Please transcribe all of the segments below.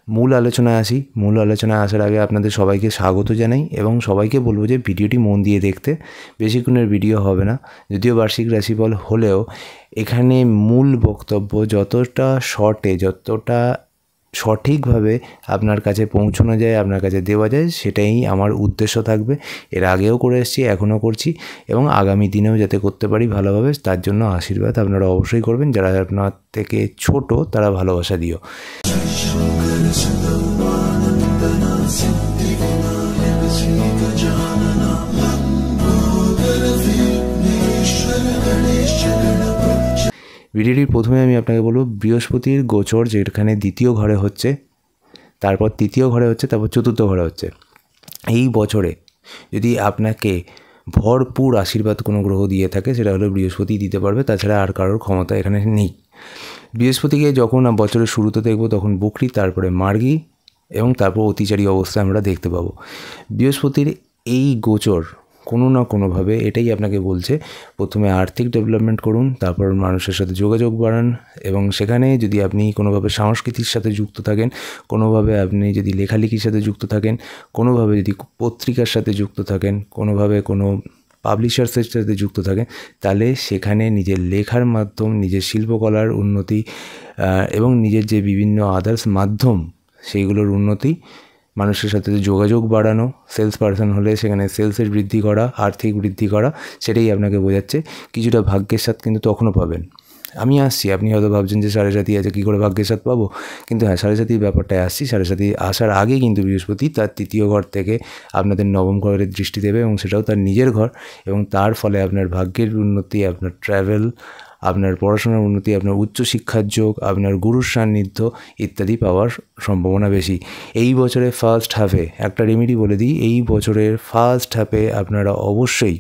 মূল আলোচনায় আসি। মূল আলোচনায় আসার আগে আপনাদের সবাইকে স্বাগত জানাই এবং সবাইকে বলবো যে ভিডিওটি মন দিয়ে দেখতে। বেশিক্ষণের ভিডিও হবে না, যদিও বার্ষিক রাশিফল হলেও এখানে মূল বক্তব্য যতটা শর্টে, যতটা সঠিকভাবে আপনার কাছে পৌঁছানো যায়, আপনার কাছে দেওয়া যায়, সেটাই আমার উদ্দেশ্য থাকবে। এর আগেও করে এসেছি, এখনও করছি এবং আগামী দিনেও যাতে করতে পারি ভালোভাবে, তার জন্য আশীর্বাদ আপনারা অবশ্যই করবেন। যারা আপনার থেকে ছোট তারা ভালোবাসা দিও। ভিডিওটির প্রথমে আমি আপনাকে বলব, বৃহস্পতির গোচর যেখানে দ্বিতীয় ঘরে হচ্ছে, তারপর তৃতীয় ঘরে হচ্ছে, তারপর চতুর্থ ঘরে হচ্ছে। এই বছরে যদি আপনাকে ভরপুর আশীর্বাদ কোনো গ্রহ দিয়ে থাকে, সেটা হলো বৃহস্পতি দিতে পারবে, তাছাড়া আর কারোর ক্ষমতা এখানে নেই। বৃহস্পতিকে যখন বছরের শুরুতে দেখব তখন বকরি, তারপরে মার্গী এবং তারপর অতিচারী অবস্থায় আমরা দেখতে পাবো। বৃহস্পতির এই গোচর কোনো না কোনোভাবে এটাই আপনাকে বলছে, প্রথমে আর্থিক ডেভেলপমেন্ট করুন, তারপর মানুষের সাথে যোগাযোগ বাড়ান এবং সেখানে যদি আপনি কোনোভাবে সংস্কৃতির সাথে যুক্ত থাকেন, কোনোভাবে আপনি যদি লেখালেখির সাথে যুক্ত থাকেন, কোনোভাবে যদি পত্রিকার সাথে যুক্ত থাকেন, কোনোভাবে কোনো পাবলিশার্সের সাথে যুক্ত থাকেন, তাহলে সেখানে নিজের লেখার মাধ্যম, নিজের শিল্পকলার উন্নতি এবং নিজের যে বিভিন্ন আদার্স মাধ্যম সেইগুলোর উন্নতি, মানুষের সাথে যোগাযোগ বাড়ানো, সেলস পার্সন হলে সেখানে সেলসের বৃদ্ধি করা, আর্থিক বৃদ্ধি করা, সেটাই আপনাকে বোঝাচ্ছে। কিছুটা ভাগ্যের স্বাদ কিন্তু তখনও পাবেন। আমি আসছি, আপনি হয়তো ভাবছেন যে 7.5 আছে, কী করে ভাগ্যের স্বাদ পাবো, কিন্তু হ্যাঁ, 7.5 ব্যাপারটায় আসছি। 7.5 আসার আগে কিন্তু বৃহস্পতি তার তৃতীয় ঘর থেকে আপনাদের নবম ঘরের দৃষ্টি দেবে এবং সেটাও তার নিজের ঘর, এবং তার ফলে আপনার ভাগ্যের উন্নতি, আপনার ট্রাভেল, আপনার পড়াশোনার উন্নতি, আপনার উচ্চশিক্ষার যোগ, আপনার গুরুর সান্নিধ্য ইত্যাদি পাওয়ার সম্ভাবনা বেশি। এই বছরের ফার্স্ট হাফে একটা রেমেডি বলে দিই, এই বছরের ফার্স্ট হাফে আপনারা অবশ্যই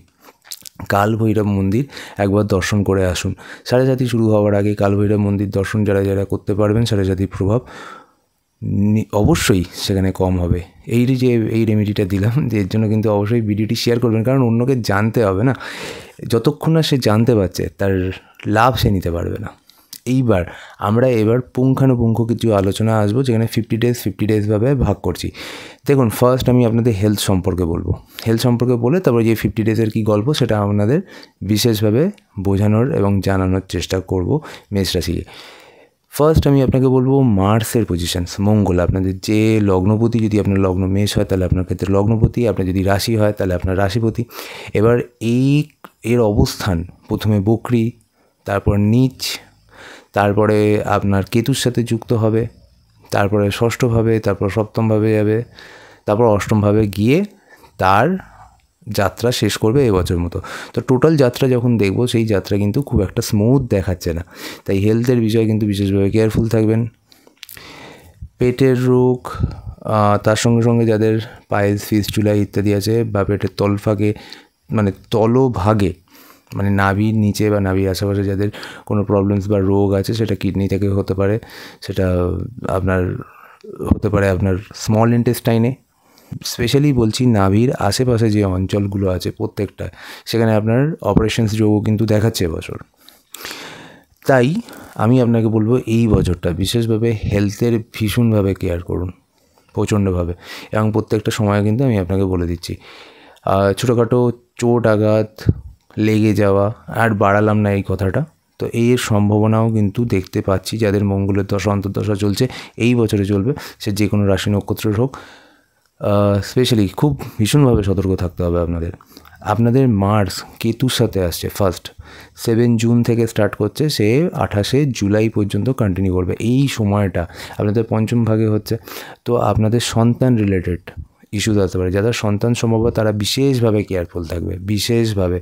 কাল ভৈরব মন্দির একবার দর্শন করে আসুন। 7.5 শুরু হওয়ার আগে কাল ভৈরব মন্দির দর্শন যারা যারা করতে পারবেন, 7.5 প্রভাব অবশ্যই সেখানে কম হবে। এই রেমেডিটা দিলাম, এর জন্য কিন্তু অবশ্যই ভিডিওটি শেয়ার করবেন, কারণ অন্যকে জানতে হবে না। যতক্ষণ না সে জানতে পারছে, তার লাভ সে নিতে পারবে না। আমরা পুঙ্খানুপুঙ্খ কিছু আলোচনা আসবো, যেখানে 50 ডেজ ভাবে ভাগ করছি। দেখুন, ফার্স্ট আমি আপনাদের হেলথ সম্পর্কে বলবো। হেলথ সম্পর্কে বলে তারপরে যে 50 ডেজের কী গল্প, সেটা আপনাদের বিশেষভাবে বোঝানোর এবং জানানোর চেষ্টা করব মেষ রাশিকে। ফার্স্ট আমি আপনাকে বলবো মার্সের পজিশানস, মঙ্গল, আপনাদের যে লগ্নপতি, যদি আপনার লগ্ন মেষ হয় তাহলে আপনার ক্ষেত্রে লগ্নপতি, আপনার যদি রাশি হয় তাহলে আপনার রাশিপতি। এবার এর অবস্থান প্রথমে বকরি, তারপর নীচ, তারপরে আপনার কেতুর সাথে যুক্ত হবে, তারপরে ষষ্ঠভাবে, তারপর সপ্তমভাবে যাবে, তারপর অষ্টমভাবে গিয়ে তার যাত্রা শেষ করবে এবছর মতো। তো টোটাল যাত্রা যখন দেখবো, সেই যাত্রা কিন্তু খুব একটা স্মুথ দেখাচ্ছে না। তাই হেলথের বিষয়ে কিন্তু বিশেষভাবে কেয়ারফুল থাকবেন। পেটের রোগ, তার সঙ্গে সঙ্গে যাদের পাইলস, ফিস্টুলা ইত্যাদি আছে, বা পেটের তলফাগে মানে তলভাগে, মানে নাভির নিচে বা নাভির আশেপাশে যাদের কোনো প্রবলেমস বা রোগ আছে, সেটা কিডনি থেকে হতে পারে, সেটা আপনার হতে পারে আপনার স্মল ইন্টেস্টাইনে, স্পেশালি বলছি নাভির আশেপাশে যে অঞ্চলগুলো আছে প্রত্যেকটা, সেখানে আপনার অপারেশনস যোগও কিন্তু দেখাচ্ছে এবছর। তাই আমি আপনাকে বলবো এই বছরটা বিশেষভাবে হেলথের ভীষণভাবে কেয়ার করুন, প্রচণ্ডভাবে, এবং প্রত্যেকটা সময় কিন্তু আমি আপনাকে বলে দিচ্ছি। ছোটোখাটো চোট আঘাত লেগে যাওয়া, আর বাড়ালাম না এই কথাটা, তো এর সম্ভাবনাও কিন্তু দেখতে পাচ্ছি। যাদের মঙ্গলের দশা অন্তর্দশা চলছে, এই বছরে চলবে, সে যে কোনো রাশি নক্ষত্রের হোক, স্পেশালি খুব ভীষণভাবে সতর্ক থাকতে হবে আপনাদের মার্স কেতুর সাথে আসছে। ফার্স্ট 7 জুন থেকে স্টার্ট করছে, সে 28 জুলাই পর্যন্ত কন্টিনিউ করবে। এই সময়টা আপনাদের পঞ্চম ভাগে হচ্ছে, তো আপনাদের সন্তান রিলেটেড ইস্যুস আসতে পারে। যাদের সন্তান সম্ভব, তারা বিশেষভাবে কেয়ারফুল থাকবে, বিশেষভাবে।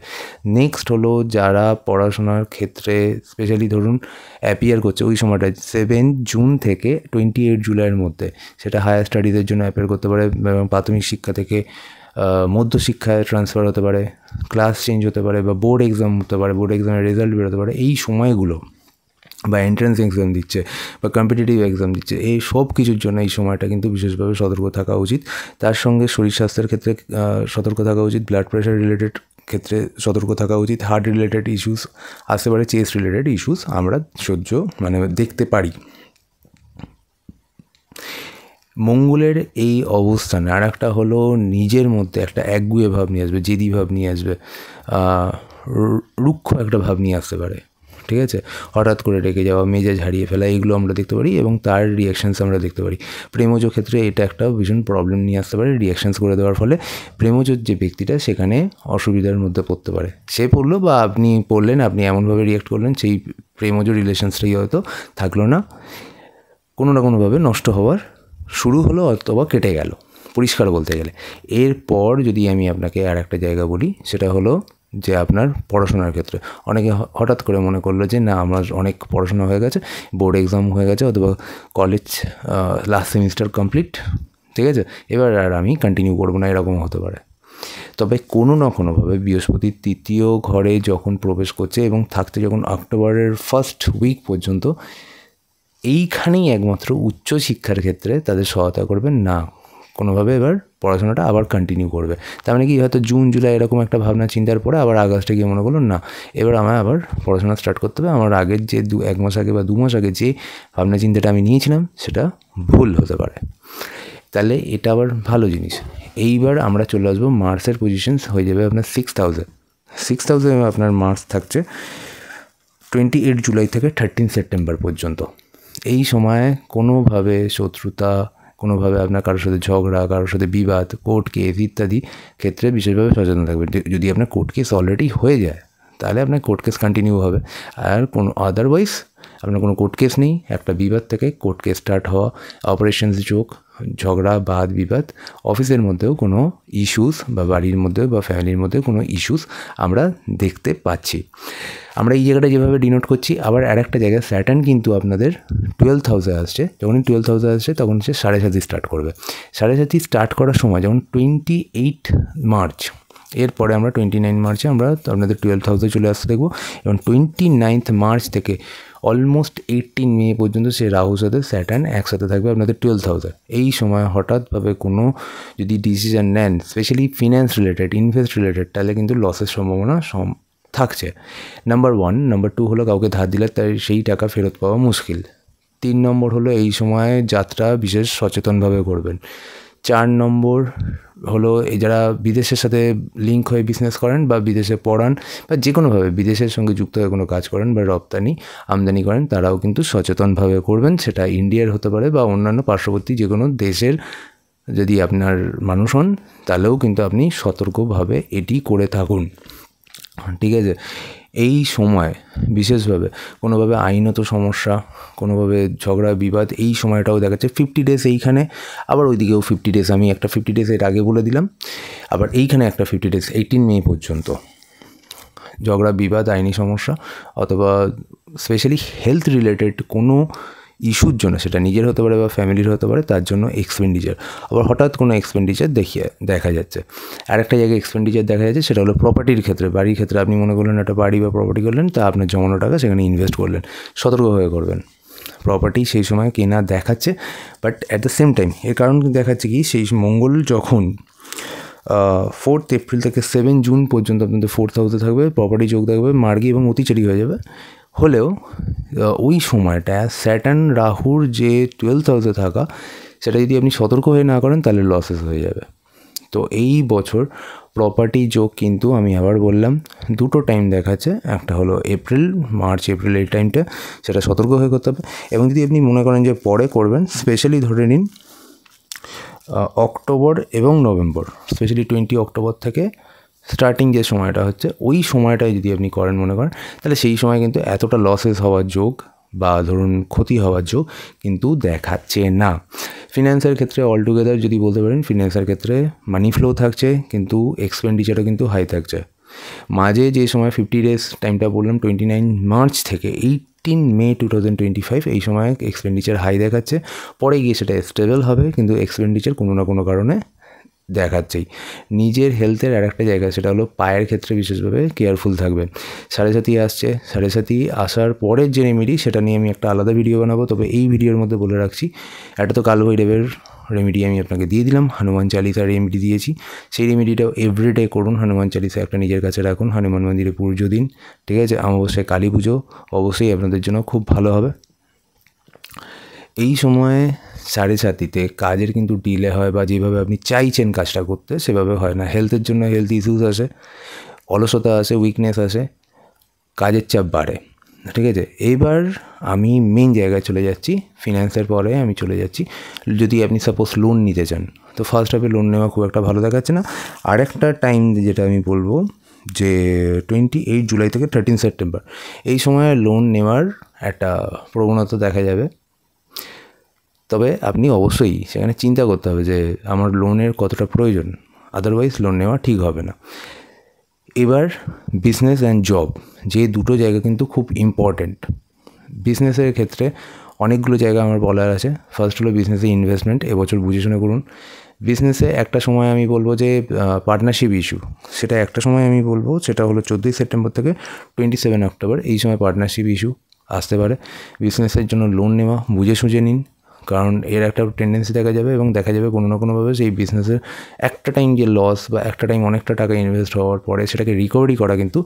নেক্সট হলো যারা পড়াশোনার ক্ষেত্রে স্পেশালি ধরুন অ্যাপিয়ার করছে, ওই সময়টা 7 জুন থেকে 28 জুলাইয়ের মধ্যে, সেটা হায়ার স্টাডিজের জন্য অ্যাপিয়ার করতে পারে, এবং প্রাথমিক শিক্ষা থেকে মধ্যশিক্ষায় ট্রান্সফার হতে পারে, ক্লাস চেঞ্জ হতে পারে, বা বোর্ড এক্সাম হতে পারে, বোর্ড এক্সামের রেজাল্ট বেরোতে পারে। এই সময়গুলো, বা এন্ট্রান্স এক্সাম দিচ্ছে বা কম্পিটিটিভ এক্সাম দিচ্ছে, এই সব কিছুর জন্য এই সময়টা কিন্তু বিশেষভাবে সতর্ক থাকা উচিত। তার সঙ্গে শরীর স্বাস্থ্যের ক্ষেত্রে সতর্ক থাকা উচিত, ব্লাড প্রেশার রিলেটেড ক্ষেত্রে সতর্ক থাকা উচিত, হার্ট রিলেটেড ইস্যুস আসতে পারে, চেস্ট রিলেটেড ইস্যুস আমরা দেখতে পারি। মঙ্গলের এই অবস্থানে আর একটা হলো নিজের মধ্যে একটা একগুঁয়ে ভাব নিয়ে আসবে, জেদি ভাব নিয়ে আসবে, রুক্ষ একটা ভাব নিয়ে আসতে পারে, ঠিক আছে। হঠাৎ করে রেগে যাওয়া, মেজাজ হারিয়ে ফেলা, এইগুলো আমরা দেখতে পারি এবং তার রিয়াকশানস আমরা দেখতে পারি। প্রেমজ ক্ষেত্রে এটা একটা ভীষণ প্রবলেম নিয়ে আসতে পারে। রিয়াকশানস করে দেওয়ার ফলে প্রেমজর যে ব্যক্তিটা সেখানে অসুবিধার মধ্যে পড়তে পারে। সে পড়লো বা আপনি পড়লেন, আপনি এমনভাবে রিয়াক্ট করলেন, সেই প্রেমজ রিলেশনসটাই হয়তো থাকলো না, কোনো না কোনোভাবে নষ্ট হওয়ার শুরু হলো অথবা কেটে গেল, পরিষ্কার বলতে গেলে। এরপর যদি আমি আপনাকে আর একটা জায়গা বলি, সেটা হলো যে আপনার পড়াশোনার ক্ষেত্রে অনেকে হঠাৎ করে মনে করলো যে না আমার অনেক পড়াশোনা হয়ে গেছে, বোর্ড এক্সাম হয়ে গেছে অথবা কলেজ লাস্ট সেমিস্টার কমপ্লিট, ঠিক আছে, এবার আর আমি কন্টিনিউ করবো না, এরকম হতে পারে। তবে কোনো না কোনোভাবে বৃহস্পতি তৃতীয় ঘরে যখন প্রবেশ করছে এবং থাকতে যখন অক্টোবরের ফার্স্ট উইক পর্যন্ত, এইখানেই একমাত্র উচ্চশিক্ষার ক্ষেত্রে তাদের সহায়তা করবেন না, কোনোভাবে এবার পড়াশোনাটা আবার কন্টিনিউ করবে। তার মানে কি হয়তো জুন জুলাই এরকম একটা ভাবনা চিন্তার পরে আবার আগস্টে গিয়ে মনে করলো না এবার আমায় আবার পড়াশোনা স্টার্ট করতে হবে, আমার আগের যে 1 মাস আগে বা 2 মাস আগে যে ভাবনা চিন্তাটা আমি নিয়েছিলাম সেটা ভুল হতে পারে। তাহলে এটা আবার ভালো জিনিস। এইবার আমরা চলে আসবো মার্সের পজিশনস হয়ে যাবে আপনার 6,000 আপনার মার্স থাকছে 28 জুলাই থেকে 13 সেপ্টেম্বর পর্যন্ত। এই সময় কোনোভাবে শত্রুতা, কোনোভাবে আপনার কারোর সাথে ঝগড়া, কারোর সাথে বিবাদ, কোর্ট কেস ইত্যাদি ক্ষেত্রে বিশেষভাবে সচেতন থাকবেন। যদি আপনার কোর্ট কেস অলরেডি হয়ে যায় তাহলে আপনার কোর্ট কেস কন্টিনিউ হবে, আর কোনো আদারওয়াইজ আপনার কোনো কোর্ট কেস নেই, একটা বিবাদ থেকে কোর্ট কেস স্টার্ট হওয়া, অপারেশনস যোগ, ঝগড়া, বাদ বিবাদ, অফিসের মধ্যেও কোনো ইস্যুস বা বাড়ির মধ্যেও বা ফ্যামিলির মধ্যেও কোনো ইস্যুস আমরা দেখতে পাচ্ছি। আমরা এই জায়গাটা যেভাবে ডিনোট করছি, আবার আর একটা জায়গায় স্যাটার্ন কিন্তু আপনাদের 12th হাউসে আসছে। যখনই 12th হাউসে আসছে তখন সে 7.5 স্টার্ট করবে। 7.5 স্টার্ট করার সময় যখন 28 মার্চ, এরপরে আমরা 29 মার্চে আমরা আপনাদের 12th হাউসে চলে আসতে দেখবো, এবং 29 মার্চ থেকে অলমোস্ট 18 মে পর্যন্ত সে রাহুর সাথে স্যাটার্ন একসাথে থাকবে আপনাদের 12th হাউসে। এই সময় হঠাৎভাবে কোনো যদি ডিসিশন নেন, specially finance related, invest related, তাহলে কিন্তু লসের সম্ভাবনা থাকছে। নাম্বার 1। নাম্বার 2 হলো কাউকে ধার দিলে তাই সেই টাকা ফেরত পাওয়া মুশকিল। 3 নম্বর হলো এই সময় যাত্রা বিশেষ সচেতনভাবে করবেন। 4 নম্বর হলো এই যারা বিদেশের সাথে লিঙ্ক হয়ে বিজনেস করেন বা বিদেশে পড়ান বা যে কোনোভাবে বিদেশের সঙ্গে যুক্ত হয়ে কোনো কাজ করেন বা রপ্তানি আমদানি করেন, তারাও কিন্তু সচেতনভাবে করবেন। সেটা ইন্ডিয়ার হতে পারে বা অন্যান্য পার্শ্ববর্তী যে কোনো দেশের যদি আপনার মানুষ হন, তাহলেও কিন্তু আপনি সতর্কভাবে এটি করে থাকুন, ঠিক আছে। এই সময় বিশেষভাবে কোনোভাবে আইনত সমস্যা, কোনোভাবে ঝগড়া বিবাদ, এই সময়টাও দেখাচ্ছে। 50 ডেজ এইখানে, আবার ওইদিকেও 50 ডেজ, আমি একটা 50 ডেজ এর আগে বলে দিলাম, আবার এইখানে একটা 50 ডেজ 18 মে পর্যন্ত ঝগড়া বিবাদ, আইনি সমস্যা অথবা স্পেশালি হেলথ রিলেটেড কোনো ইস্যুর জন্য, সেটা নিজের হতে পারে বা ফ্যামিলির হতে পারে, তার জন্য এক্সপেন্ডিচার, আবার হঠাৎ কোনো এক্সপেন্ডিচার দেখা যাচ্ছে। আর একটা জায়গায় এক্সপেন্ডিচার দেখা যাচ্ছে, সেটা হলো প্রপার্টির ক্ষেত্রে। বাড়ির ক্ষেত্রে আপনি মনে করলেন একটা বাড়ি বা প্রপার্টি করলেন, তা আপনার জমানো টাকা সেখানে ইনভেস্ট করলেন, সতর্ক হয়ে করবেন। প্রপার্টি সেই সময় কেনা দেখাচ্ছে, but at the same time এর কারণ দেখাচ্ছে কি, সেই মঙ্গল যখন 4 এপ্রিল থেকে 7 জুন পর্যন্ত আপনাদের 4th হাউসে থাকবে, প্রপার্টি যোগ থাকবে, মার্গী এবং অতিচারী হয়ে যাবে। হলেও ওই সময়টা স্যাটার্ন রাহুর যে 12th হাউসে থাকা, সেটা যদি আপনি সতর্ক হয়ে না করেন তাহলে লসেস হয়ে যাবে। তো এই বছর প্রপার্টি যোগ কিন্তু আমি আবার বললাম দুটো টাইম দেখাচ্ছে, একটা হলো মার্চ এপ্রিল এই টাইমটা, সেটা সতর্ক হয়ে করতে হবে। এবং যদি আপনি মনে করেন যে পরে করবেন, স্পেশালি ধরে নিন অক্টোবর এবং নভেম্বর, স্পেশালি 20 অক্টোবর থেকে স্টার্টিং যে সময়টা হচ্ছে, ওই সময়টায় যদি আপনি করেন মনে করেন, তাহলে সেই সময় কিন্তু এতটা লসেস হওয়ার যোগ বা ধরুন ক্ষতি হওয়ার যোগ কিন্তু দেখাচ্ছে না। ফিন্যান্সের ক্ষেত্রে অলটুগেদার যদি বলতে পারেন, ফিন্যান্সের ক্ষেত্রে মানি ফ্লো থাকছে, কিন্তু এক্সপেন্ডিচারও কিন্তু হাই থাকছে। মাঝে যে সময় 50 ডেজ টাইমটা বললাম, 29 মার্চ থেকে 18 মে 2025, এই সময় এক্সপেন্ডিচার হাই দেখাচ্ছে। পরে গিয়ে সেটা স্টেবল হবে, কিন্তু এক্সপেন্ডিচার কোনো না কোনো কারণে দেখাচ্ছেই। নিজের হেলথের আর একটা জায়গা, সেটা হলো পায়ের ক্ষেত্রে বিশেষভাবে কেয়ারফুল থাকবেন। 7.5 আসছে, 7.5 আসার পরের যে রেমেডি, সেটা নিয়ে আমি একটা আলাদা ভিডিও বানাবো, তবে এই ভিডিওর মধ্যে বলে রাখছি, একটা তো কালভৈরবের রেমেডি আমি আপনাকে দিয়ে দিলাম, হনুমান চালিসার রেমেডি দিয়েছি, সেই রেমেডিটাও এভরিডে করুন। হনুমান চালিসা একটা নিজের কাছে রাখুন, হনুমান মন্দিরে পুজো দিন, ঠিক আছে। অবশ্যই কালী পুজো অবশ্যই আপনাদের জন্য খুব ভালো হবে। এই সময়ে 7:30 কাজের কিন্তু ডিলে হয়, বা যেভাবে আপনি চাইছেন কাজটা করতে সেভাবে হয় না। হেলথের জন্য হেলথ ইস্যুস আসে, অলসতা আসে, উইকনেস আসে, কাজের চাপ বাড়ে, ঠিক আছে। এইবার আমি মেন জায়গায় চলে যাচ্ছি, ফিনান্সের পরে আমি চলে যাচ্ছি যদি আপনি সাপোজ লোন নিতে চান, তো ফার্স্ট হাফে লোন নেওয়া খুব একটা ভালো দেখাচ্ছে না। আর একটা টাইম যেটা আমি বলবো যে 28 জুলাই থেকে 13 সেপ্টেম্বর এই সময় লোন নেওয়ার একটা প্রবণতা দেখা যাবে। তবে আপনি অবশ্যই সেখানে চিন্তা করতে হবে যে আমার লোনের কতটা প্রয়োজন, আদারওয়াইজ লোন নেওয়া ঠিক হবে না। এবার বিজনেস অ্যান্ড জব, যে দুটো জায়গা কিন্তু খুব ইম্পর্ট্যান্ট। বিজনেসের ক্ষেত্রে অনেকগুলো জায়গা আমার বলার আছে। ফার্স্ট হলো বিজনেসে ইনভেস্টমেন্ট, এবছর বুঝে শুনে করুন। বিজনেসে একটা সময় আমি বলবো যে পার্টনারশিপ ইস্যু, সেটা একটা সময় আমি বলবো সেটা হলো 14 সেপ্টেম্বর থেকে 27 অক্টোবর, এই সময় পার্টনারশিপ ইস্যু আসতে পারে। বিজনেসের জন্য লোন নেওয়া বুঝে সুঝে নিন, কারণ এর একটা টেন্ডেন্সি দেখা যাবে এবং দেখা যাবে কোনো না কোনোভাবে সেই বিজনেসের একটা টাইম যে লস বা একটা টাইম অনেকটা টাকা ইনভেস্ট হওয়ার পরে সেটাকে রিকভারি করা কিন্তু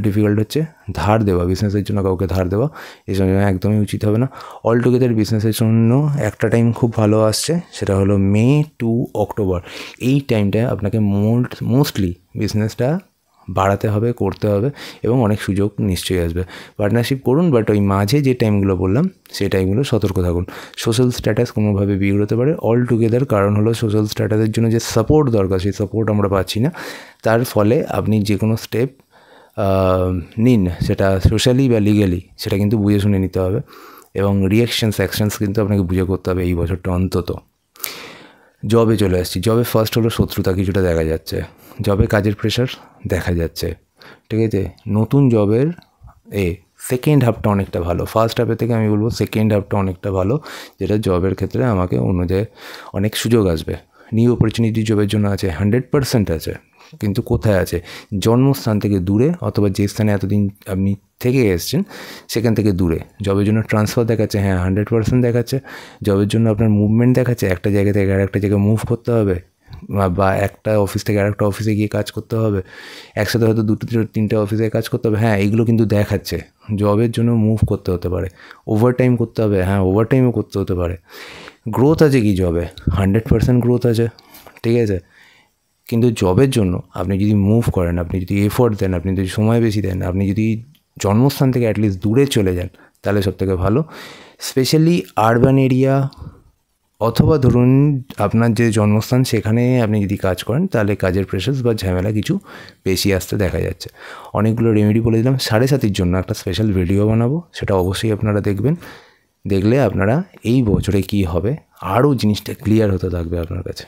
ডিফিকাল্ট হচ্ছে। ধার দেওয়া, বিজনেসের জন্য কাউকে ধার দেওয়া এই সময় একদমই উচিত হবে না। অল টুগেদার বিজনেসের জন্য একটা টাইম খুব ভালো আসছে, সেটা হলো মে টু অক্টোবর। এই টাইমটায় আপনাকে মোস্টলি বিজনেসটা বাড়াতে হবে, করতে হবে এবং অনেক সুযোগ নিশ্চয়ই আসবে। পার্টনারশিপ করুন, বাট ওই মাঝে যে টাইমগুলো বললাম সেই টাইমগুলো সতর্ক থাকুন। সোশ্যাল স্ট্যাটাস কোনোভাবে বিগড়তে পারে অল টুগেদার, কারণ হলো সোশ্যাল স্ট্যাটাসের জন্য যে সাপোর্ট দরকার সেই সাপোর্ট আমরা পাচ্ছি না। তার ফলে আপনি যে কোনো স্টেপ নিন, সেটা সোশ্যালি বা লিগালি, সেটা কিন্তু বুঝে শুনে নিতে হবে এবং অ্যাকশনস কিন্তু আপনাকে বুঝে করতে হবে এই বছরটা অন্তত। জবে চলে আসছি। জবে ফার্স্ট হলো শত্রুতা কিছুটা দেখা যাচ্ছে, জবে কাজের প্রেশার দেখা যাচ্ছে, ঠিক আছে। নতুন জবের সেকেন্ড হাফটা অনেকটা ভালো, ফার্স্ট হাফের থেকে আমি বলবো সেকেন্ড হাফটা অনেকটা ভালো, যেটা জবের ক্ষেত্রে আমাকে অনুযায়ী অনেক সুযোগ আসবে। নিউ অপরচুনিটি জবের জন্য আছে, 100% আছে, কিন্তু কোথায় আছে? জন্মস্থান থেকে দূরে, অথবা যে স্থানে এতদিন আপনি থেকে এসছেন সেখান থেকে দূরে। জবের জন্য ট্রান্সফার দেখাচ্ছে, হ্যাঁ 100% দেখাচ্ছে। জবের জন্য আপনার মুভমেন্ট দেখাচ্ছে, একটা জায়গা থেকে আরেকটা জায়গায় মুভ করতে হবে, বা একটা অফিস থেকে আরেকটা অফিসে গিয়ে কাজ করতে হবে, একসাথে হয়তো 2-3টে অফিসে কাজ করতে হবে, হ্যাঁ এইগুলো কিন্তু দেখাচ্ছে। জবের জন্য মুভ করতে হতে পারে, ওভারটাইম করতে হবে, হ্যাঁ ওভারটাইমও করতে হতে পারে। গ্রোথ আছে কি জবে? 100% গ্রোথ আছে, ঠিক আছে। কিন্তু জবের জন্য আপনি যদি মুভ করেন, আপনি যদি এফোর্ট দেন, আপনি যদি সময় বেশি দেন, আপনি যদি জন্মস্থান থেকে অ্যাটলিস্ট দূরে চলে যান, তাহলে সবথেকে ভালো। স্পেশালি আরবান এরিয়া, অথবা ধরুন আপনার যে জন্মস্থান সেখানে আপনি যদি কাজ করেন, তাহলে কাজের প্রেশার বা ঝামেলা কিছু বেশি আসতে দেখা যাচ্ছে। অনেকগুলো রেমেডি বলে দিলাম। 7:30 জন্য একটা স্পেশাল ভিডিও বানাবো, সেটা অবশ্যই আপনারা দেখবেন। দেখলে আপনারা এই বছরে কী হবে আরও জিনিসটা ক্লিয়ার হতে থাকবে আপনার কাছে।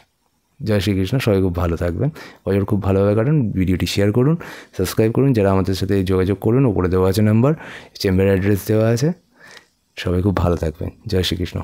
জয় শ্রীকৃষ্ণ, সবাই খুব ভালো থাকবেন, বছর খুব ভালোভাবে কাটুন। ভিডিওটি শেয়ার করুন, সাবস্ক্রাইব করুন, যারা আমাদের সাথে যোগাযোগ করুন, ওপরে দেওয়া আছে নাম্বার, চেম্বার অ্যাড্রেস দেওয়া আছে। সবাই খুব ভালো থাকবেন, জয় শ্রীকৃষ্ণ।